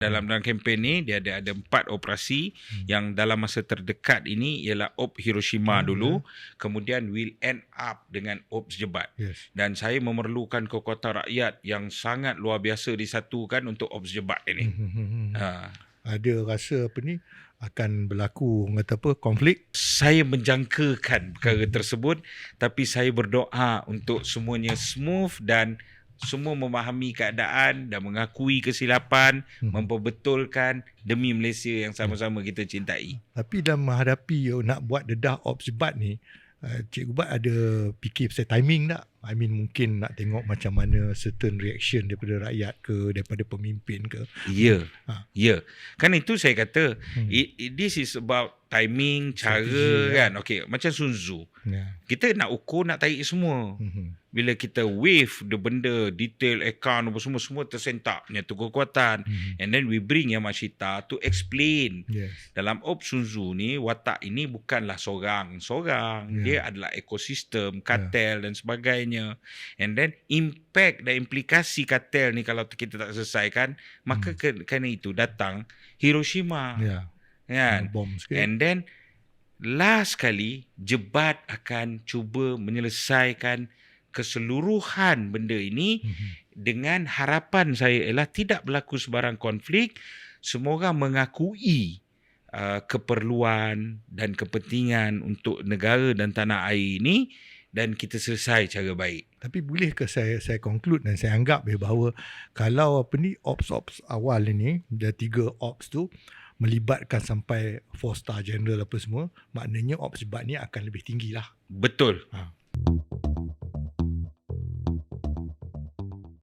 Dalam kempen ni dia ada 4 operasi yang dalam masa terdekat ini ialah Op Hiroshima dulu, kemudian will end up dengan Ops Jebat. Dan saya memerlukan kekuatan rakyat yang sangat luar biasa disatukan untuk Ops Jebat ini. Ada rasa akan berlaku konflik? Saya menjangkakan perkara tersebut, tapi saya berdoa untuk semuanya smooth dan semua memahami keadaan dan mengakui kesilapan, memperbetulkan demi Malaysia yang sama-sama kita cintai. Tapi dalam menghadapi nak buat dedah Ops Jebat ni, Cikgu Bat ada fikir pasal timing tak? Mungkin nak tengok macam mana certain reaction daripada rakyat ke, daripada pemimpin ke? Ya. Kan itu saya kata, this is about timing, cara kan. Okay, macam Sun Tzu. Kita nak ukur, nak tarik semua. Bila kita wave the benda, detail, account, semua tersentak, nyatu kekuatan. And then we bring Yamashita to explain. Dalam Ops Sun Tzu ni, watak ini bukanlah seorang. Dia adalah ekosistem, kartel dan sebagainya. And then impact dan implikasi kartel ni kalau kita tak selesaikan, maka kerana itu datang Hiroshima. Kan? And then last kali Jebat akan cuba menyelesaikan keseluruhan benda ini dengan harapan saya ialah tidak berlaku sebarang konflik, semua orang mengakui keperluan dan kepentingan untuk negara dan tanah air ini dan kita selesai cara baik. Tapi bolehkah saya conclude dan saya anggap bahawa kalau ops awal ini, dah 3 ops tu melibatkan sampai 4-star general apa semua, maknanya Ops Jebat ni akan lebih tinggi lah. Betul.